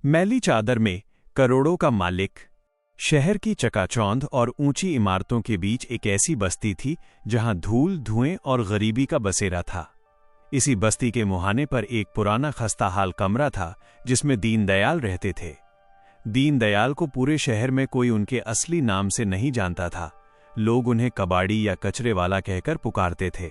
मैली चादर में करोड़ों का मालिक। शहर की चकाचौंध और ऊंची इमारतों के बीच एक ऐसी बस्ती थी जहां धूल, धुएं और गरीबी का बसेरा था। इसी बस्ती के मुहाने पर एक पुराना खस्ताहाल कमरा था जिसमें दीनदयाल रहते थे। दीनदयाल को पूरे शहर में कोई उनके असली नाम से नहीं जानता था। लोग उन्हें कबाड़ी या कचरे वाला कहकर पुकारते थे।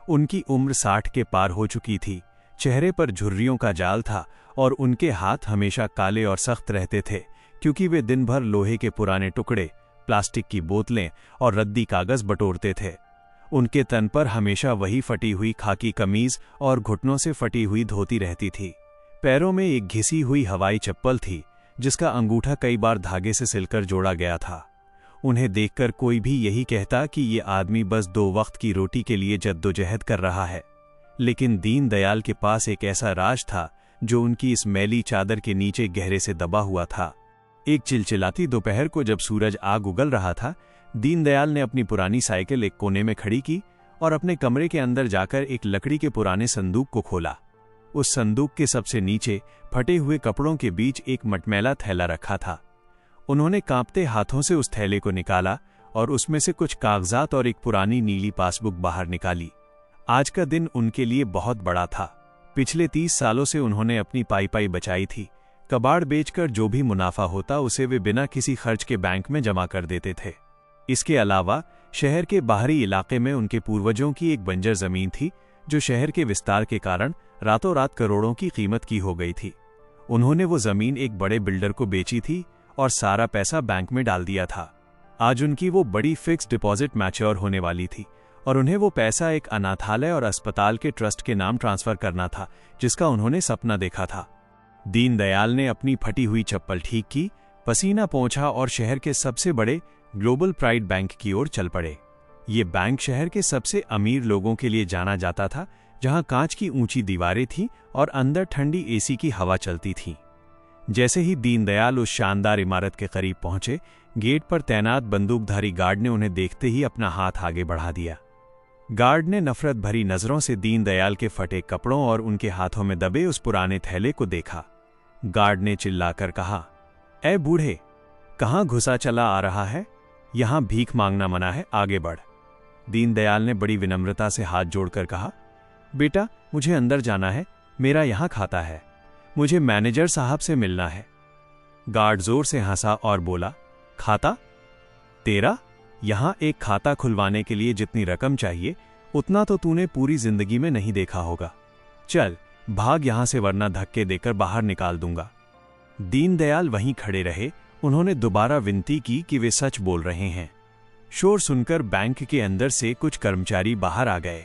उनकी उम्र 60 के पार हो चुकी थी। चेहरे पर झुर्रियों का जाल था और उनके हाथ हमेशा काले और सख्त रहते थे क्योंकि वे दिन भर लोहे के पुराने टुकड़े, प्लास्टिक की बोतलें और रद्दी कागज बटोरते थे। उनके तन पर हमेशा वही फटी हुई खाकी कमीज और घुटनों से फटी हुई धोती रहती थी। पैरों में एक घिसी हुई हवाई चप्पल थी जिसका अंगूठा कई बार धागे से सिलकर जोड़ा गया था। उन्हें देखकर कोई भी यही कहता कि ये आदमी बस 2 वक्त की रोटी के लिए जद्दोजहद कर रहा है। लेकिन दीनदयाल के पास एक ऐसा राज था जो उनकी इस मैली चादर के नीचे गहरे से दबा हुआ था। एक चिलचिलाती दोपहर को जब सूरज आग उगल रहा था, दीनदयाल ने अपनी पुरानी साइकिल एक कोने में खड़ी की और अपने कमरे के अंदर जाकर एक लकड़ी के पुराने संदूक को खोला। उस संदूक के सबसे नीचे फटे हुए कपड़ों के बीच एक मटमैला थैला रखा था। उन्होंने कांपते हाथों से उस थैले को निकाला और उसमें से कुछ कागजात और एक पुरानी नीली पासबुक बाहर निकाली। आज का दिन उनके लिए बहुत बड़ा था। पिछले 30 सालों से उन्होंने अपनी पाई बचाई थी। कबाड़ बेचकर जो भी मुनाफा होता उसे वे बिना किसी खर्च के बैंक में जमा कर देते थे। इसके अलावा शहर के बाहरी इलाके में उनके पूर्वजों की एक बंजर जमीन थी जो शहर के विस्तार के कारण रातों रात करोड़ों की कीमत की हो गई थी। उन्होंने वो जमीन एक बड़े बिल्डर को बेची थी और सारा पैसा बैंक में डाल दिया था। आज उनकी वो बड़ी फिक्स डिपॉजिट मैच्योर होने वाली थी और उन्हें वो पैसा एक अनाथालय और अस्पताल के ट्रस्ट के नाम ट्रांसफर करना था जिसका उन्होंने सपना देखा था। दीनदयाल ने अपनी फटी हुई चप्पल ठीक की, पसीना पोंछा और शहर के सबसे बड़े ग्लोबल प्राइड बैंक की ओर चल पड़े। ये बैंक शहर के सबसे अमीर लोगों के लिए जाना जाता था, जहां कांच की ऊंची दीवारें थीं और अंदर ठंडी एसी की हवा चलती थी। जैसे ही दीनदयाल उस शानदार इमारत के करीब पहुंचे, गेट पर तैनात बंदूकधारी गार्ड ने उन्हें देखते ही अपना हाथ आगे बढ़ा दिया। गार्ड ने नफरत भरी नजरों से दीनदयाल के फटे कपड़ों और उनके हाथों में दबे उस पुराने थैले को देखा। गार्ड ने चिल्लाकर कहा, "ए बूढ़े, कहां घुसा चला आ रहा है? यहां भीख मांगना मना है, आगे बढ़।" दीनदयाल ने बड़ी विनम्रता से हाथ जोड़कर कहा, "बेटा, मुझे अंदर जाना है, मेरा यहां खाता है, मुझे मैनेजर साहब से मिलना है।" गार्ड जोर से हंसा और बोला, "खाता? तेरा? यहां एक खाता खुलवाने के लिए जितनी रकम चाहिए उतना तो तूने पूरी जिंदगी में नहीं देखा होगा। चल भाग यहां से, वरना धक्के देकर बाहर निकाल दूंगा।" दीनदयाल वहीं खड़े रहे। उन्होंने दोबारा विनती की कि वे सच बोल रहे हैं। शोर सुनकर बैंक के अंदर से कुछ कर्मचारी बाहर आ गए।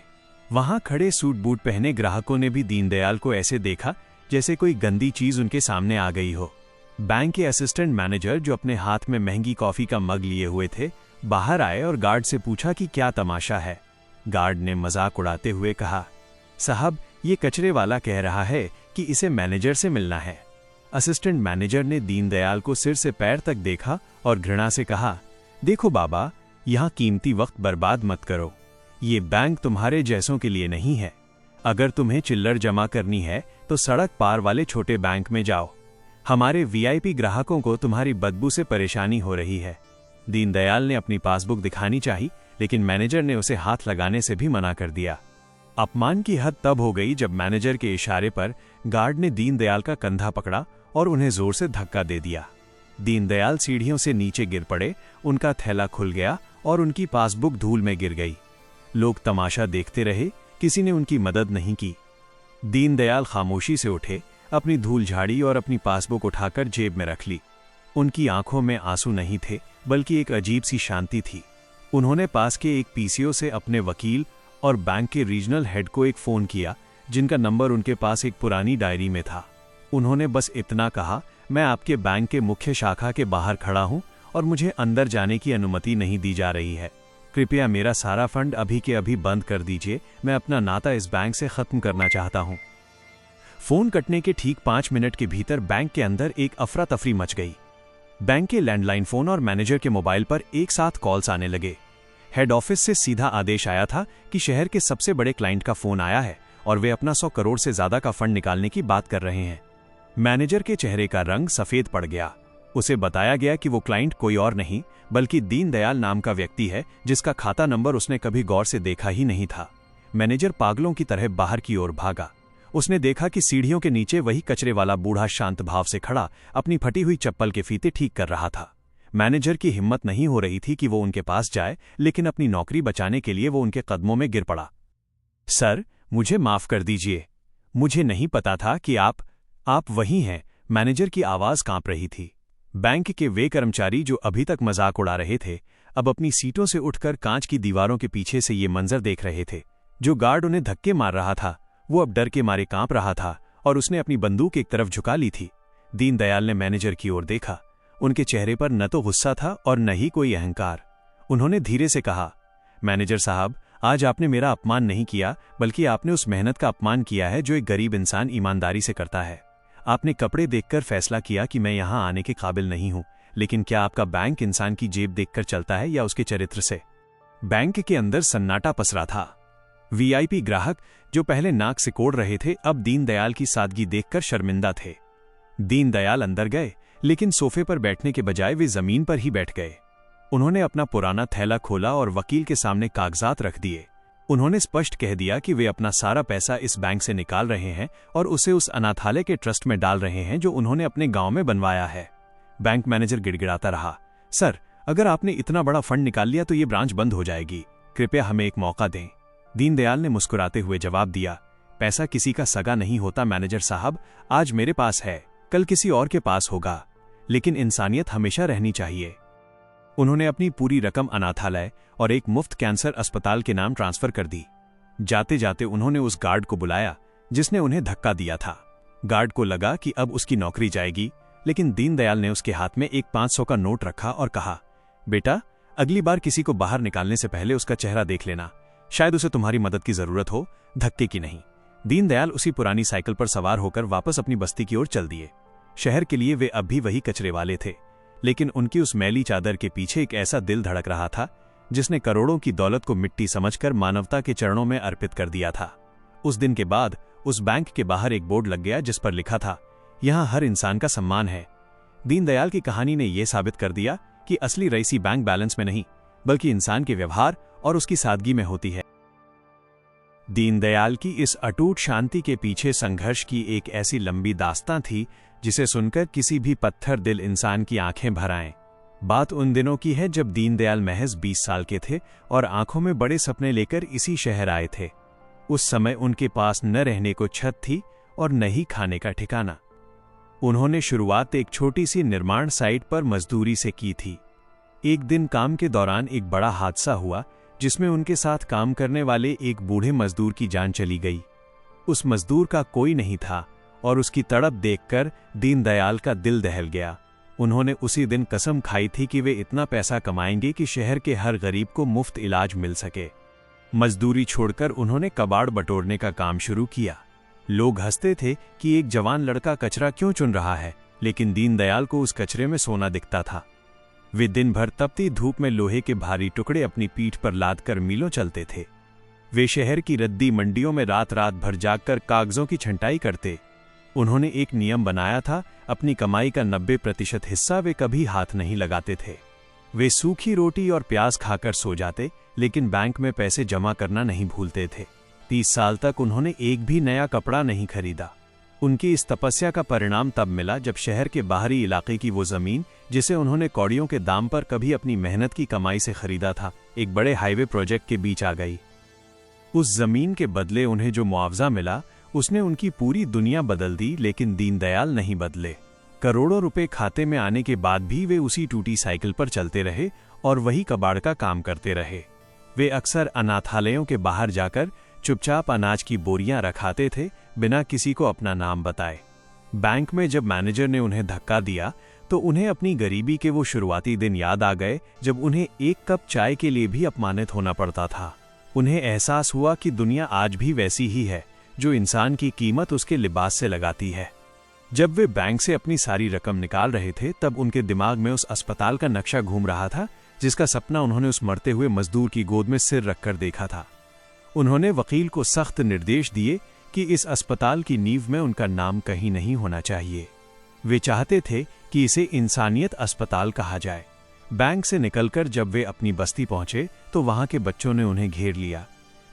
वहां खड़े सूट बूट पहने ग्राहकों ने भी दीनदयाल को ऐसे देखा जैसे कोई गंदी चीज उनके सामने आ गई हो। बैंक के असिस्टेंट मैनेजर, जो अपने हाथ में महंगी कॉफी का मग लिए हुए थे, बाहर आए और गार्ड से पूछा कि क्या तमाशा है। गार्ड ने मजाक उड़ाते हुए कहा, "साहब, ये कचरे वाला कह रहा है कि इसे मैनेजर से मिलना है।" असिस्टेंट मैनेजर ने दीनदयाल को सिर से पैर तक देखा और घृणा से कहा, "देखो बाबा, यहां कीमती वक्त बर्बाद मत करो। ये बैंक तुम्हारे जैसों के लिए नहीं है। अगर तुम्हें चिल्लर जमा करनी है तो सड़क पार वाले छोटे बैंक में जाओ। हमारे वीआईपी ग्राहकों को तुम्हारी बदबू से परेशानी हो रही है।" दीनदयाल ने अपनी पासबुक दिखानी चाही, लेकिन मैनेजर ने उसे हाथ लगाने से भी मना कर दिया। अपमान की हद तब हो गई जब मैनेजर के इशारे पर गार्ड ने दीनदयाल का कंधा पकड़ा और उन्हें जोर से धक्का दे दिया। दीनदयाल सीढ़ियों से नीचे गिर पड़े, उनका थैला खुल गया और उनकी पासबुक धूल में गिर गई। लोग तमाशा देखते रहे, किसी ने उनकी मदद नहीं की। दीनदयाल खामोशी से उठे, अपनी धूल झाड़ी और अपनी पासबुक उठाकर जेब में रख ली। उनकी आंखों में आंसू नहीं थे, बल्कि एक अजीब सी शांति थी। उन्होंने पास के एक पीसीओ से अपने वकील और बैंक के रीजनल हेड को एक फोन किया, जिनका नंबर उनके पास एक पुरानी डायरी में था। उन्होंने बस इतना कहा, "मैं आपके बैंक के मुख्य शाखा के बाहर खड़ा हूं और मुझे अंदर जाने की अनुमति नहीं दी जा रही है। कृपया मेरा सारा फंड अभी के अभी बंद कर दीजिए। मैं अपना नाता इस बैंक से खत्म करना चाहता हूं।" फोन कटने के ठीक 5 मिनट के भीतर बैंक के अंदर एक अफरा तफरी मच गई। बैंक के लैंडलाइन फोन और मैनेजर के मोबाइल पर एक साथ कॉल्स आने लगे। हेड ऑफिस से सीधा आदेश आया था कि शहर के सबसे बड़े क्लाइंट का फोन आया है और वे अपना 100 करोड़ से ज्यादा का फंड निकालने की बात कर रहे हैं। मैनेजर के चेहरे का रंग सफेद पड़ गया। उसे बताया गया कि वो क्लाइंट कोई और नहीं बल्कि दीनदयाल नाम का व्यक्ति है जिसका खाता नंबर उसने कभी गौर से देखा ही नहीं था। मैनेजर पागलों की तरह बाहर की ओर भागा। उसने देखा कि सीढ़ियों के नीचे वही कचरे वाला बूढ़ा शांत भाव से खड़ा अपनी फटी हुई चप्पल के फीते ठीक कर रहा था। मैनेजर की हिम्मत नहीं हो रही थी कि वो उनके पास जाए, लेकिन अपनी नौकरी बचाने के लिए वो उनके कदमों में गिर पड़ा। सर, मुझे माफ कर दीजिए, मुझे नहीं पता था कि आप वही हैं। मैनेजर की आवाज कांप रही थी। बैंक के वे कर्मचारी जो अभी तक मजाक उड़ा रहे थे, अब अपनी सीटों से उठकर कांच की दीवारों के पीछे से ये मंजर देख रहे थे। जो गार्ड उन्हें धक्के मार रहा था वो अब डर के मारे कांप रहा था और उसने अपनी बंदूक एक तरफ झुका ली थी। दीनदयाल ने मैनेजर की ओर देखा। उनके चेहरे पर न तो गुस्सा था और न ही कोई अहंकार। उन्होंने धीरे से कहा, मैनेजर साहब, आज आपने मेरा अपमान नहीं किया बल्कि आपने उस मेहनत का अपमान किया है जो एक गरीब इंसान ईमानदारी से करता है। आपने कपड़े देखकर फैसला किया कि मैं यहां आने के काबिल नहीं हूं, लेकिन क्या आपका बैंक इंसान की जेब देखकर चलता है या उसके चरित्र से? बैंक के अंदर सन्नाटा पसरा था। वीआईपी ग्राहक जो पहले नाक सिकोड़ रहे थे अब दीनदयाल की सादगी देखकर शर्मिंदा थे। दीनदयाल अंदर गए, लेकिन सोफे पर बैठने के बजाय वे जमीन पर ही बैठ गए। उन्होंने अपना पुराना थैला खोला और वकील के सामने कागजात रख दिए। उन्होंने स्पष्ट कह दिया कि वे अपना सारा पैसा इस बैंक से निकाल रहे हैं और उसे उस अनाथालय के ट्रस्ट में डाल रहे हैं जो उन्होंने अपने गांव में बनवाया है। बैंक मैनेजर गिड़गिड़ाता रहा, सर, अगर आपने इतना बड़ा फंड निकाल लिया तो ये ब्रांच बंद हो जाएगी। कृपया हमें एक मौका दें। दीनदयाल ने मुस्कुराते हुए जवाब दिया, पैसा किसी का सगा नहीं होता मैनेजर साहब। आज मेरे पास है, कल किसी और के पास होगा, लेकिन इंसानियत हमेशा रहनी चाहिए। उन्होंने अपनी पूरी रकम अनाथालय और एक मुफ्त कैंसर अस्पताल के नाम ट्रांसफर कर दी। जाते जाते उन्होंने उस गार्ड को बुलाया जिसने उन्हें धक्का दिया था। गार्ड को लगा कि अब उसकी नौकरी जाएगी, लेकिन दीनदयाल ने उसके हाथ में एक 500 का नोट रखा और कहा, बेटा, अगली बार किसी को बाहर निकालने से पहले उसका चेहरा देख लेना, शायद उसे तुम्हारी मदद की जरूरत हो, धक्के की नहीं। दीनदयाल उसी पुरानी साइकिल पर सवार होकर वापस अपनी बस्ती की ओर चल दिए। शहर के लिए वे अब भी वही कचरे वाले थे, लेकिन उनकी उस मैली चादर के पीछे एक ऐसा दिल धड़क रहा था जिसने करोड़ों की दौलत को मिट्टी समझकर मानवता के चरणों में अर्पित कर दिया था। उस दिन के बाद उस बैंक के बाहर एक बोर्ड लग गया जिस पर लिखा था, यहां हर इंसान का सम्मान है। दीनदयाल की कहानी ने यह साबित कर दिया कि असली रईसी बैंक बैलेंस में नहीं बल्कि इंसान के व्यवहार और उसकी सादगी में होती है। दीनदयाल की इस अटूट शांति के पीछे संघर्ष की एक ऐसी लंबी दास्तां थी जिसे सुनकर किसी भी पत्थर दिल इंसान की आंखें भर आएं। बात उन दिनों की है जब दीनदयाल महज 20 साल के थे और आंखों में बड़े सपने लेकर इसी शहर आए थे। उस समय उनके पास न रहने को छत थी और न ही खाने का ठिकाना। उन्होंने शुरुआत एक छोटी सी निर्माण साइट पर मजदूरी से की थी। एक दिन काम के दौरान एक बड़ा हादसा हुआ जिसमें उनके साथ काम करने वाले एक बूढ़े मजदूर की जान चली गई। उस मजदूर का कोई नहीं था और उसकी तड़प देखकर दीनदयाल का दिल दहल गया। उन्होंने उसी दिन कसम खाई थी कि वे इतना पैसा कमाएंगे कि शहर के हर गरीब को मुफ्त इलाज मिल सके। मजदूरी छोड़कर उन्होंने कबाड़ बटोरने का काम शुरू किया। लोग हंसते थे कि एक जवान लड़का कचरा क्यों चुन रहा है, लेकिन दीनदयाल को उस कचरे में सोना दिखता था। वे दिन भर तपती धूप में लोहे के भारी टुकड़े अपनी पीठ पर लादकर मीलों चलते थे। वे शहर की रद्दी मंडियों में रात रात भर जागकर कागजों की छंटाई करते। उन्होंने एक नियम बनाया था, अपनी कमाई का 90% हिस्सा वे कभी हाथ नहीं लगाते थे। वे सूखी रोटी और प्याज खाकर सो जाते, लेकिन बैंक में पैसे जमा करना नहीं भूलते थे। 30 साल तक उन्होंने एक भी नया कपड़ा नहीं खरीदा। उनकी इस तपस्या का परिणाम तब मिला जब शहर के बाहरी इलाके की वो जमीन जिसे उन्होंने कौड़ियों के दाम पर कभी अपनी मेहनत की कमाई से खरीदा था, एक बड़े हाईवे प्रोजेक्ट के बीच आ गई। उस जमीन के बदले उन्हें जो मुआवजा मिला उसने उनकी पूरी दुनिया बदल दी, लेकिन दीनदयाल नहीं बदले। करोड़ों रुपए खाते में आने के बाद भी वे उसी टूटी साइकिल पर चलते रहे और वही कबाड़ का काम करते रहे। वे अक्सर अनाथालयों के बाहर जाकर चुपचाप अनाज की बोरियां रखाते थे, बिना किसी को अपना नाम बताए। बैंक में जब मैनेजर ने उन्हें धक्का दिया तो उन्हें अपनी गरीबी के वो शुरुआती दिन याद आ गए जब उन्हें एक कप चाय के लिए भी अपमानित होना पड़ता था। उन्हें एहसास हुआ कि दुनिया आज भी वैसी ही है जो इंसान की कीमत उसके लिबास से लगाती है। जब वे बैंक से अपनी सारी रकम निकाल रहे थे तब उनके दिमाग में उस अस्पताल का नक्शा घूम रहा था जिसका सपना उन्होंने उस मरते हुए मजदूर की गोद में सिर रखकर देखा था। उन्होंने वकील को सख्त निर्देश दिए कि इस अस्पताल की नींव में उनका नाम कहीं नहीं होना चाहिए। वे चाहते थे कि इसे इंसानियत अस्पताल कहा जाए। बैंक से निकलकर जब वे अपनी बस्ती पहुंचे तो वहां के बच्चों ने उन्हें घेर लिया।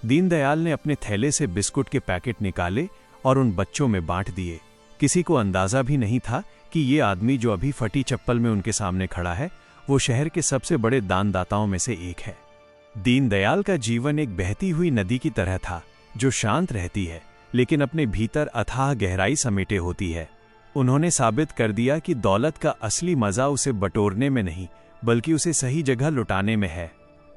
दीनदयाल ने अपने थैले से बिस्कुट के पैकेट निकाले और उन बच्चों में बांट दिए। किसी को अंदाजा भी नहीं था कि ये आदमी जो अभी फटी चप्पल में उनके सामने खड़ा है, वो शहर के सबसे बड़े दानदाताओं में से एक है। दीनदयाल का जीवन एक बहती हुई नदी की तरह था, जो शांत रहती है लेकिन अपने भीतर अथाह गहराई समेटे होती है। उन्होंने साबित कर दिया कि दौलत का असली मजा उसे बटोरने में नहीं, बल्कि उसे सही जगह लुटाने में है।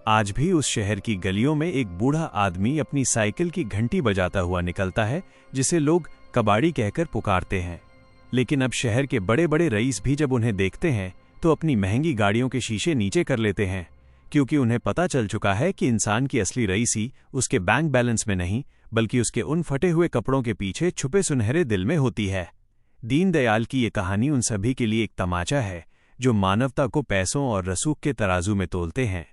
आज भी उस शहर की गलियों में एक बूढ़ा आदमी अपनी साइकिल की घंटी बजाता हुआ निकलता है, जिसे लोग कबाड़ी कहकर पुकारते हैं। लेकिन अब शहर के बड़े बड़े रईस भी जब उन्हें देखते हैं तो अपनी महंगी गाड़ियों के शीशे नीचे कर लेते हैं, क्योंकि उन्हें पता चल चुका है कि इंसान की असली रईसी उसके बैंक बैलेंस में नहीं, बल्कि उसके उन फटे हुए कपड़ों के पीछे छुपे सुनहरे दिल में होती है। दीनदयाल की ये कहानी उन सभी के लिए एक तमाचा है जो मानवता को पैसों और रसूख के तराजू में तोलते हैं।